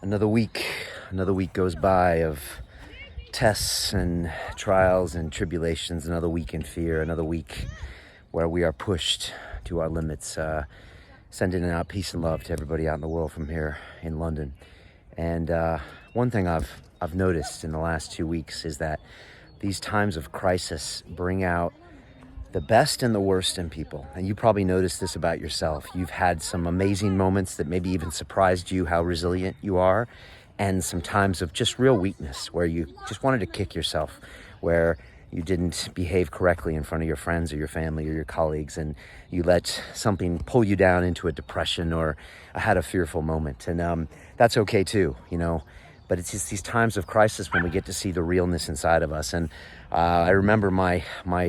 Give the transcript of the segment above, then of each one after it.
Another week goes by of tests and trials and tribulations, another week in fear, another week where we are pushed to our limits, sending out peace and love to everybody out in the world from here in London. And one thing I've noticed in the last 2 weeks is that these times of crisis bring out the best and the worst in people. And you probably noticed this about yourself. You've had some amazing moments that maybe even surprised you how resilient you are, and some times of just real weakness where you just wanted to kick yourself, where you didn't behave correctly in front of your friends or your family or your colleagues, and you let something pull you down into a depression or had a fearful moment. And that's okay too, but it's just these times of crisis when we get to see the realness inside of us. And I remember my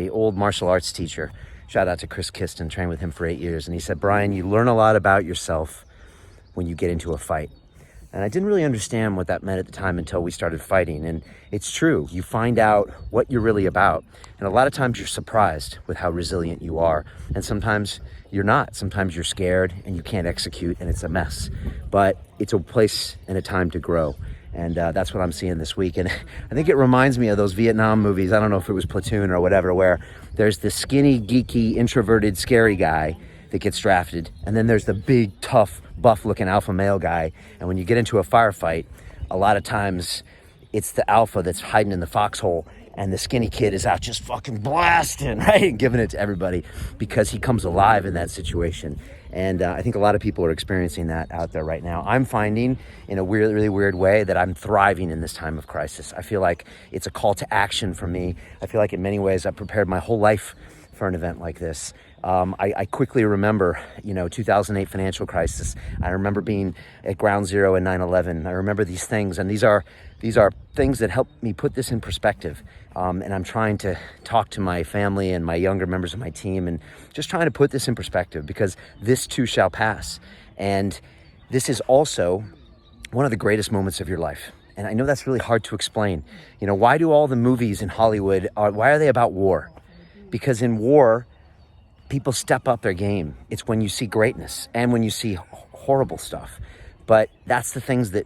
old martial arts teacher, shout out to Chris Kiston, trained with him for 8 years, and he said, Brian, you learn a lot about yourself when you get into a fight. And I didn't really understand what that meant at the time until we started fighting. And it's true, you find out what you're really about. And a lot of times you're surprised with how resilient you are. And sometimes you're not. Sometimes you're scared and you can't execute and it's a mess. But it's a place and a time to grow. And that's what I'm seeing this week. And I think it reminds me of those Vietnam movies. I don't know if it was Platoon or whatever, where there's this skinny, geeky, introverted, scary guy that gets drafted. And then there's the big, tough, buff-looking alpha male guy. And when you get into a firefight, a lot of times it's the alpha that's hiding in the foxhole, and the skinny kid is out just fucking blasting, right? And giving it to everybody because he comes alive in that situation. And I think a lot of people are experiencing that out there right now. I'm finding in a really weird way that I'm thriving in this time of crisis. I feel like it's a call to action for me. I feel like in many ways I've prepared my whole life for an event like this. I quickly remember, 2008 financial crisis. I remember being at ground zero in 9/11. I remember these things, and these are things that help me put this in perspective. And I'm trying to talk to my family and my younger members of my team and just trying to put this in perspective, because this too shall pass. And this is also one of the greatest moments of your life. And I know that's really hard to explain. Why do all the movies in Hollywood, why are they about war? Because in war, people step up their game. It's when you see greatness and when you see horrible stuff. But that's the things that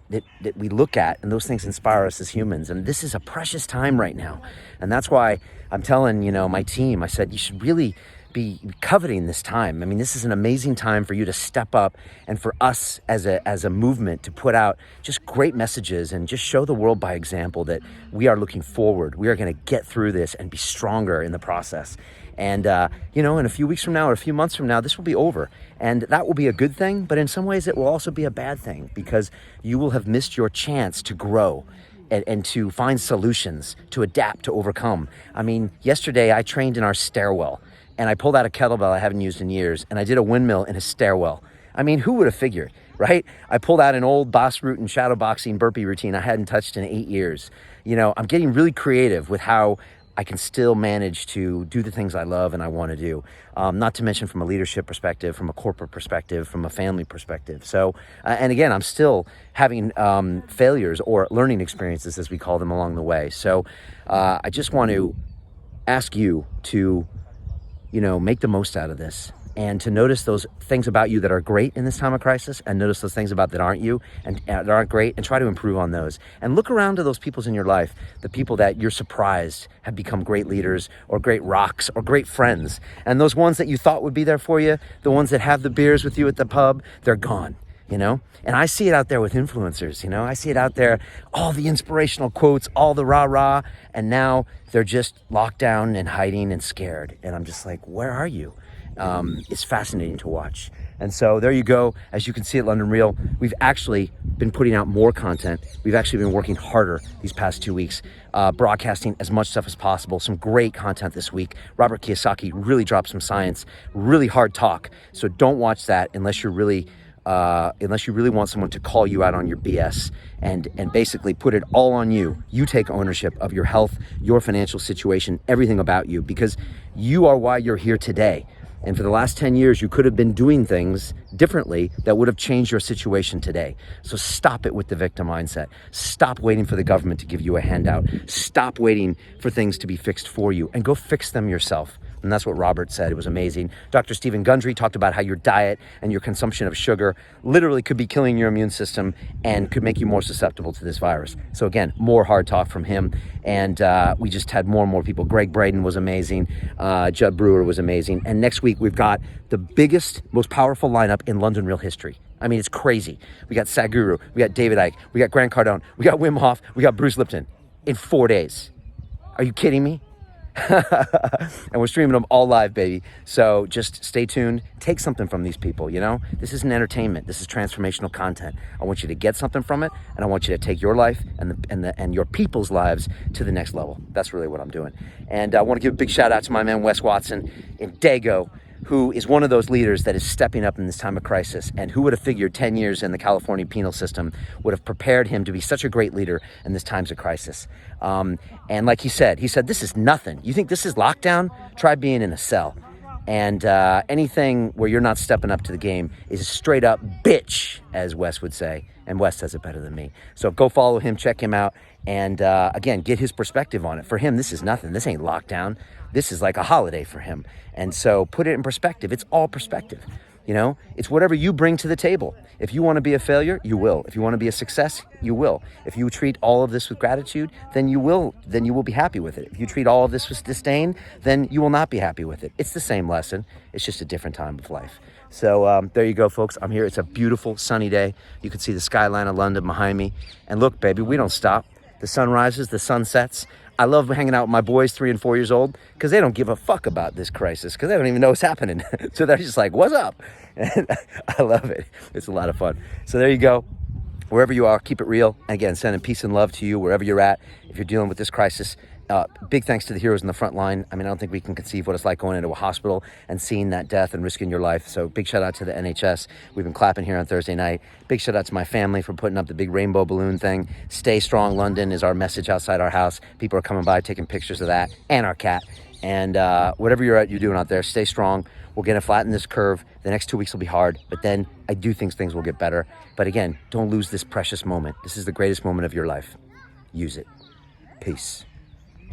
we look at, and those things inspire us as humans. And this is a precious time right now. And that's why I'm telling, my team, I said, you should really be coveting this time. I mean, this is an amazing time for you to step up, and for us as a movement to put out just great messages and just show the world by example that we are looking forward. We are going to get through this and be stronger in the process. And, in a few weeks from now or a few months from now, this will be over. And that will be a good thing. But in some ways, it will also be a bad thing, because you will have missed your chance to grow and to find solutions, to adapt, to overcome. I mean, yesterday I trained in our stairwell, and I pulled out a kettlebell I haven't used in years, and I did a windmill in a stairwell. I mean, who would have figured, right? I pulled out an old boss root and shadow boxing burpee routine I hadn't touched in 8 years. I'm getting really creative with how I can still manage to do the things I love and I want to do. Not to mention from a leadership perspective, from a corporate perspective, from a family perspective. So, and again, I'm still having failures or learning experiences, as we call them, along the way. So I just want to ask you to, make the most out of this, and to notice those things about you that are great in this time of crisis, and notice those things about that aren't you and that aren't great, and try to improve on those. And look around to those people in your life, the people that you're surprised have become great leaders or great rocks or great friends. And those ones that you thought would be there for you, the ones that have the beers with you at the pub, they're gone. And I see it out there with influencers, I see it out there, all the inspirational quotes, all the rah-rah, and now they're just locked down and hiding and scared. And I'm just like, where are you? It's fascinating to watch. And so there you go. As you can see at London Real, we've actually been putting out more content. We've actually been working harder these past 2 weeks, broadcasting as much stuff as possible. Some great content this week. Robert Kiyosaki really dropped some science, really hard talk. So don't watch that unless you really want someone to call you out on your BS and basically put it all on you. You take ownership of your health, your financial situation, everything about you, because you are why you're here today. And for the last 10 years, you could have been doing things differently that would have changed your situation today. So stop it with the victim mindset. Stop waiting for the government to give you a handout. Stop waiting for things to be fixed for you and go fix them yourself. And that's what Robert said. It was amazing. Dr. Stephen Gundry talked about how your diet and your consumption of sugar literally could be killing your immune system and could make you more susceptible to this virus. So again, more hard talk from him. And we just had more and more people. Greg Braden was amazing. Judd Brewer was amazing. And next week, we've got the biggest, most powerful lineup in London Real history. I mean, it's crazy. We got Saguru, we got David Icke, we got Grant Cardone, we got Wim Hof, we got Bruce Lipton in 4 days. Are you kidding me? And we're streaming them all live, baby. So just stay tuned. Take something from these people, you know? This isn't entertainment. This is transformational content. I want you to get something from it, and I want you to take your life and your people's lives to the next level. That's really what I'm doing. And I want to give a big shout out to my man, Wes Watson in Dago, who is one of those leaders that is stepping up in this time of crisis. And who would have figured 10 years in the California penal system would have prepared him to be such a great leader in this times of crisis. And like he said, this is nothing. You think this is lockdown? Try being in a cell. And anything where you're not stepping up to the game is straight up bitch, as Wes would say. And Wes says it better than me. So go follow him, check him out. And again, get his perspective on it. For him, this is nothing. This ain't lockdown. This is like a holiday for him. And so put it in perspective. It's all perspective. You know, it's whatever you bring to the table. If you want to be a failure, you will. If you want to be a success, you will. If you treat all of this with gratitude, then you will be happy with it. If you treat all of this with disdain, then you will not be happy with it. It's the same lesson. It's just a different time of life. So there you go, folks. I'm here. It's a beautiful sunny day. You can see the skyline of London behind me. And look, baby, we don't stop. The sun rises, the sun sets. I love hanging out with my boys, 3 and 4 years old, because they don't give a fuck about this crisis, because they don't even know what's happening. So they're just like, what's up? And I love it. It's a lot of fun. So there you go. Wherever you are, keep it real. And again, sending peace and love to you wherever you're at. If you're dealing with this crisis, big thanks to the heroes in the front line. I mean, I don't think we can conceive what it's like going into a hospital and seeing that death and risking your life. So big shout out to the NHS. We've been clapping here on Thursday night. Big shout out to my family for putting up the big rainbow balloon thing. Stay strong, London is our message outside our house. People are coming by taking pictures of that and our cat. And whatever you're doing out there, stay strong. We're going to flatten this curve. The next 2 weeks will be hard, but then I do think things will get better. But again, don't lose this precious moment. This is the greatest moment of your life. Use it. Peace.